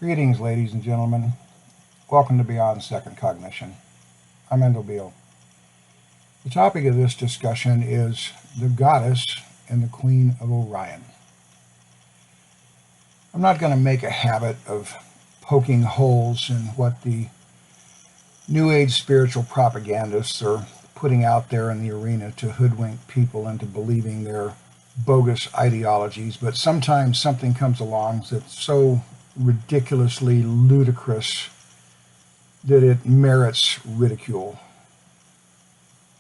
Greetings, ladies and gentlemen. Welcome to Beyond Second Cognition. I'm Endall Beall. The topic of this discussion is the goddess and the Queen of Orion. I'm not going to make a habit of poking holes in what the New Age spiritual propagandists are putting out there in the arena to hoodwink people into believing their bogus ideologies, but sometimes something comes along that's so ridiculously ludicrous that it merits ridicule.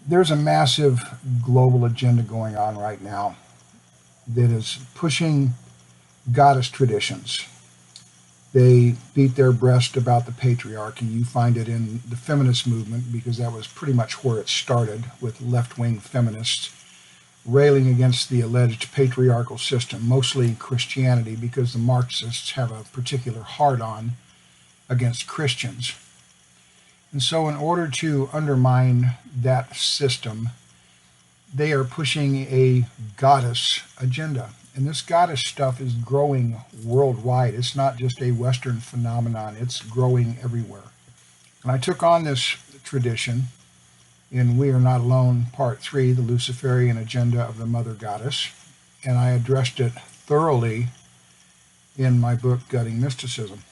There's a massive global agenda going on right now that is pushing goddess traditions. They beat their breast about the patriarchy. You find it in the feminist movement because that was pretty much where it started, with left-wing feminists railing against the alleged patriarchal system, mostly Christianity, because the Marxists have a particular hard-on against Christians. And so in order to undermine that system, they are pushing a goddess agenda. And this goddess stuff is growing worldwide. It's not just a Western phenomenon. It's growing everywhere. And I took on this tradition in We Are Not Alone, Part 3, The Luciferian Agenda of the Mother Goddess, and I addressed it thoroughly in my book, Gutting Mysticism.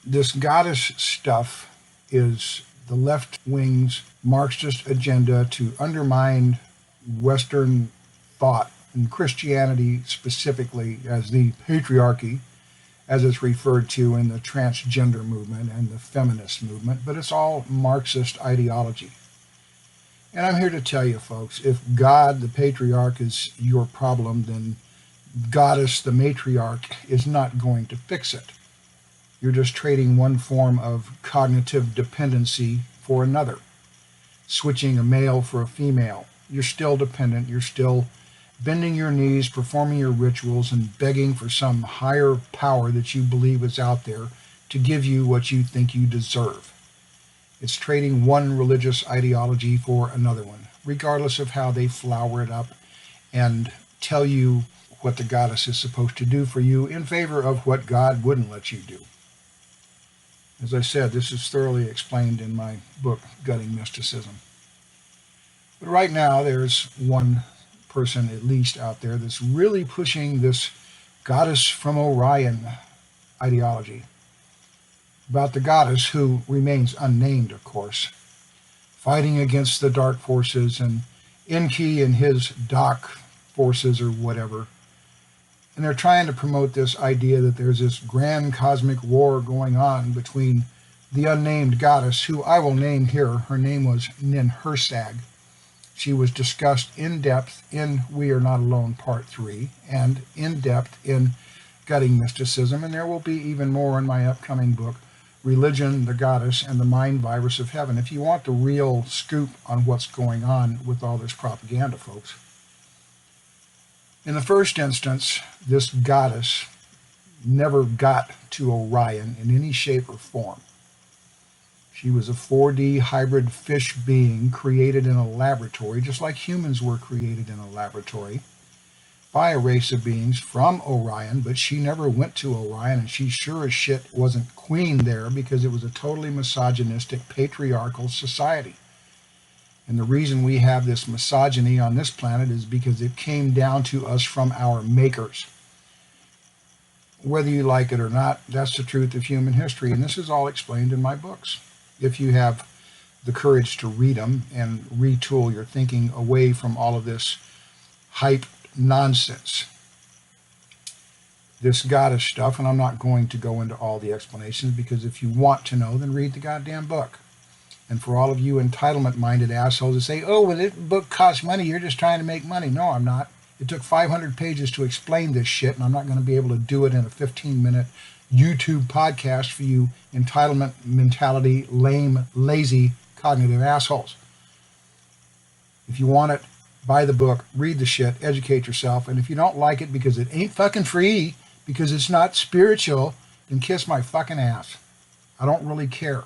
This goddess stuff is the left wing's Marxist agenda to undermine Western thought, and Christianity specifically, as the patriarchy, as it's referred to in the transgender movement and the feminist movement, but it's all Marxist ideology. And I'm here to tell you, folks, if God, the patriarch, is your problem, then Goddess, the matriarch, is not going to fix it. You're just trading one form of cognitive dependency for another, switching a male for a female. You're still dependent. You're still bending your knees, performing your rituals, and begging for some higher power that you believe is out there to give you what you think you deserve. It's trading one religious ideology for another one, regardless of how they flower it up and tell you what the goddess is supposed to do for you in favor of what God wouldn't let you do. As I said, this is thoroughly explained in my book, Gutting Mysticism. But right now, there's one person, at least out there, that's really pushing this goddess from Orion ideology about the goddess, who remains unnamed, of course, fighting against the dark forces and Enki and his dark forces or whatever. And they're trying to promote this idea that there's this grand cosmic war going on between the unnamed goddess, who I will name here. Her name was Ninhursag. She was discussed in depth in We Are Not Alone, Part 3, and in depth in Gutting Mysticism, and there will be even more in my upcoming book, Religion, the Goddess, and the Mind Virus of Heaven, if you want the real scoop on what's going on with all this propaganda, folks. In the first instance, this goddess never got to Orion in any shape or form. She was a 4D hybrid fish being created in a laboratory, just like humans were created in a laboratory, by a race of beings from Orion, but she never went to Orion, and she sure as shit wasn't queen there, because it was a totally misogynistic, patriarchal society. And the reason we have this misogyny on this planet is because it came down to us from our makers. Whether you like it or not, that's the truth of human history, and this is all explained in my books, if you have the courage to read them and retool your thinking away from all of this hype nonsense. This goddess stuff, and I'm not going to go into all the explanations, because if you want to know, then read the goddamn book. And for all of you entitlement-minded assholes that say, oh, well, this book costs money, you're just trying to make money. No, I'm not. It took 500 pages to explain this shit, and I'm not going to be able to do it in a 15-minute YouTube podcast for you entitlement mentality, lame, lazy, cognitive assholes. If you want it, buy the book, read the shit, educate yourself, and if you don't like it because it ain't fucking free, because it's not spiritual, then kiss my fucking ass. I don't really care.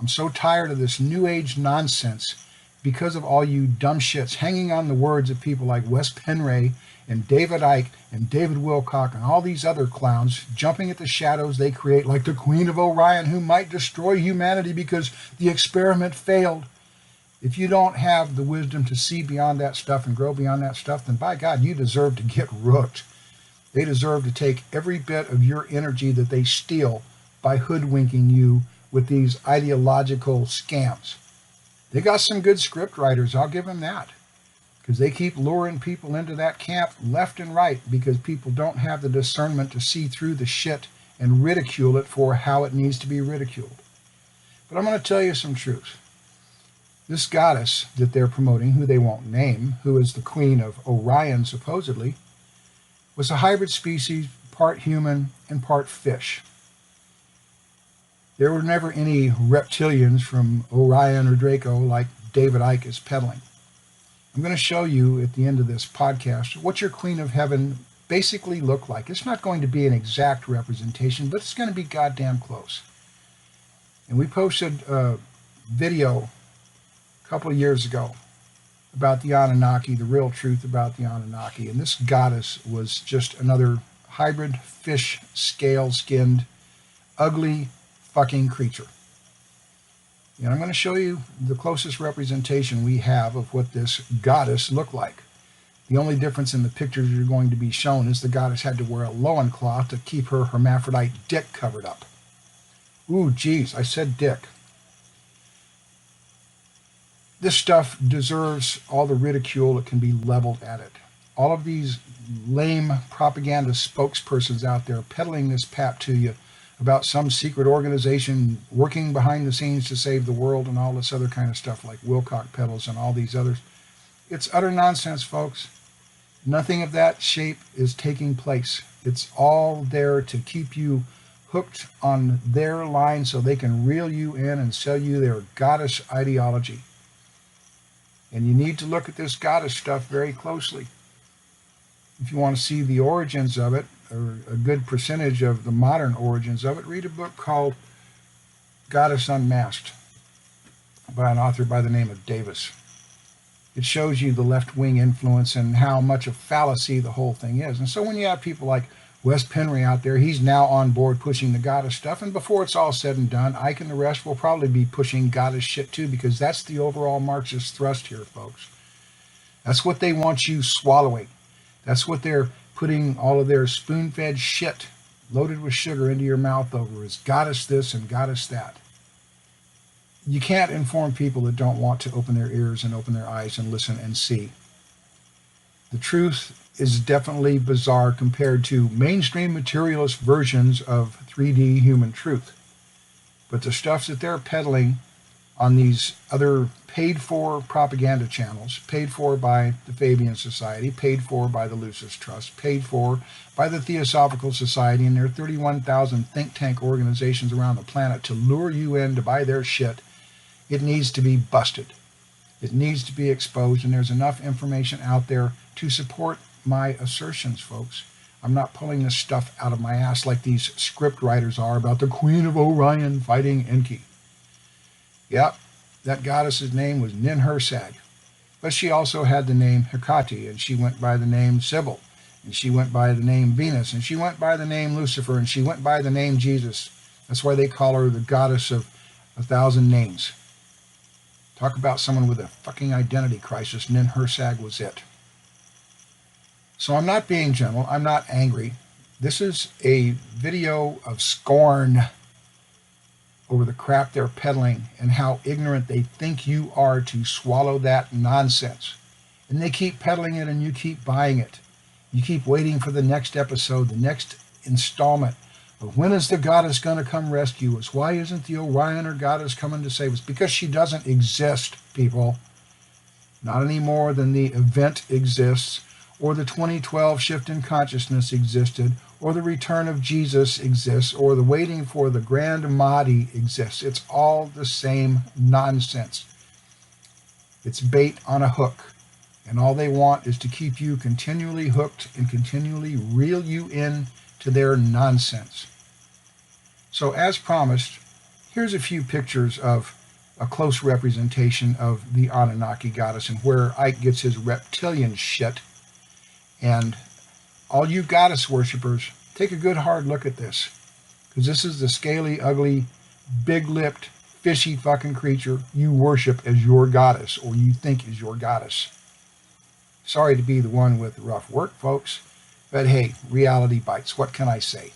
I'm so tired of this New Age nonsense because of all you dumb shits hanging on the words of people like Wes Penray and David Icke and David Wilcock and all these other clowns jumping at the shadows they create, like the Queen of Orion, who might destroy humanity because the experiment failed. If you don't have the wisdom to see beyond that stuff and grow beyond that stuff, then by God, you deserve to get rooked. They deserve to take every bit of your energy that they steal by hoodwinking you with these ideological scams. They got some good script writers, I'll give them that, because they keep luring people into that camp left and right because people don't have the discernment to see through the shit and ridicule it for how it needs to be ridiculed. But I'm going to tell you some truth. This goddess that they're promoting, who they won't name, who is the Queen of Orion supposedly, was a hybrid species, part human and part fish. There were never any reptilians from Orion or Draco like David Icke is peddling. I'm going to show you at the end of this podcast what your Queen of Heaven basically looked like. It's not going to be an exact representation, but it's going to be goddamn close. And we posted a video a couple of years ago about the Anunnaki, the real truth about the Anunnaki. And this goddess was just another hybrid fish, scale-skinned, ugly fucking creature. And I'm going to show you the closest representation we have of what this goddess looked like. The only difference in the pictures you're going to be shown is the goddess had to wear a loincloth to keep her hermaphrodite dick covered up. Ooh, geez, I said dick. This stuff deserves all the ridicule that can be leveled at it. All of these lame propaganda spokespersons out there peddling this pap to you about some secret organization working behind the scenes to save the world and all this other kind of stuff like Wilcock peddles and all these others. It's utter nonsense, folks. Nothing of that shape is taking place. It's all there to keep you hooked on their line so they can reel you in and sell you their goddess ideology. And you need to look at this goddess stuff very closely. If you want to see the origins of it, or a good percentage of the modern origins of it, read a book called Goddess Unmasked by an author by the name of Davis. It shows you the left-wing influence and how much of fallacy the whole thing is. And so when you have people like Wes Penry out there, he's now on board pushing the goddess stuff, and before it's all said and done, Ike and the rest will probably be pushing goddess shit too, because that's the overall Marxist thrust here, folks. That's what they want you swallowing. That's what they're putting all of their spoon-fed shit loaded with sugar into your mouth over, is goddess this and goddess that. You can't inform people that don't want to open their ears and open their eyes and listen and see. The truth is definitely bizarre compared to mainstream materialist versions of 3D human truth. But the stuff that they're peddling on these other paid-for propaganda channels, paid for by the Fabian Society, paid for by the Lucis Trust, paid for by the Theosophical Society and their 31,000 think tank organizations around the planet to lure you in to buy their shit, it needs to be busted. It needs to be exposed, and there's enough information out there to support my assertions, folks. I'm not pulling this stuff out of my ass like these script writers are about the Queen of Orion fighting Enki. Yep, that goddess's name was Ninhursag, but she also had the name Hecate, and she went by the name Sybil, and she went by the name Venus, and she went by the name Lucifer, and she went by the name Jesus. That's why they call her the goddess of 1,000 names. Talk about someone with a fucking identity crisis. Ninhursag was it. So I'm not being gentle. I'm not angry. This is a video of scorn over the crap they're peddling and how ignorant they think you are to swallow that nonsense. And they keep peddling it and you keep buying it. You keep waiting for the next episode, the next installment of when is the goddess going to come rescue us? Why isn't the Orion or goddess coming to save us? Because she doesn't exist, people. Not any more than the event exists, or the 2012 shift in consciousness existed, or the return of Jesus exists, or the waiting for the Grand Mahdi exists. It's all the same nonsense. It's bait on a hook. And all they want is to keep you continually hooked and continually reel you in to their nonsense. So as promised, here's a few pictures of a close representation of the Anunnaki goddess and where Ike gets his reptilian shit. And all you goddess worshippers, take a good hard look at this, because this is the scaly, ugly, big-lipped, fishy fucking creature you worship as your goddess, or you think is your goddess. Sorry to be the one with the rough work, folks, but hey, reality bites. What can I say?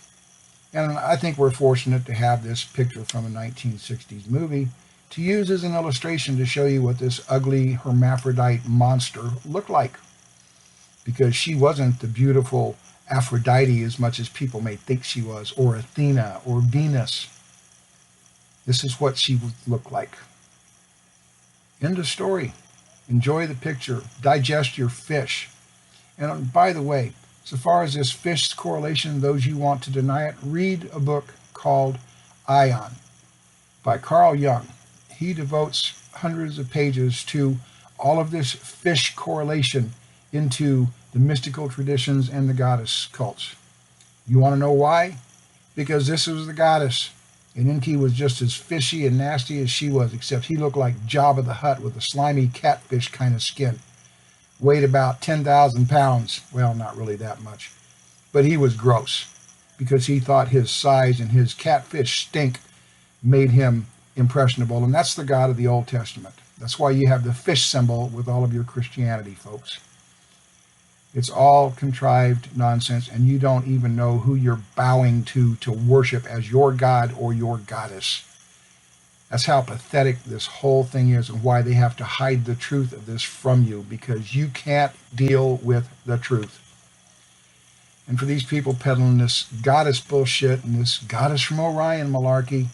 And I think we're fortunate to have this picture from a 1960s movie to use as an illustration to show you what this ugly hermaphrodite monster looked like. Because she wasn't the beautiful Aphrodite as much as people may think she was, or Athena, or Venus. This is what she would look like. End of story. Enjoy the picture. Digest your fish. And by the way, so far as this fish correlation, those you want to deny it, read a book called Ion by Carl Jung. He devotes hundreds of pages to all of this fish correlation into the mystical traditions and the goddess cults. You want to know why? Because this was the goddess, and Enki was just as fishy and nasty as she was, except he looked like Jabba the Hutt with a slimy catfish kind of skin. Weighed about 10,000 pounds. Well, not really that much. But he was gross, because he thought his size and his catfish stink made him impressionable, and that's the God of the Old Testament. That's why you have the fish symbol with all of your Christianity, folks. It's all contrived nonsense, and you don't even know who you're bowing to worship as your God or your goddess. That's how pathetic this whole thing is, and why they have to hide the truth of this from you, because you can't deal with the truth. And for these people peddling this goddess bullshit and this goddess from Orion malarkey,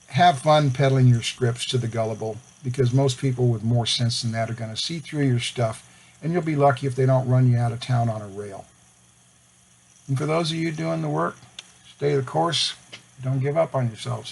have fun peddling your scripts to the gullible, because most people with more sense than that are going to see through your stuff, and you'll be lucky if they don't run you out of town on a rail. And for those of you doing the work, stay the course. Don't give up on yourselves.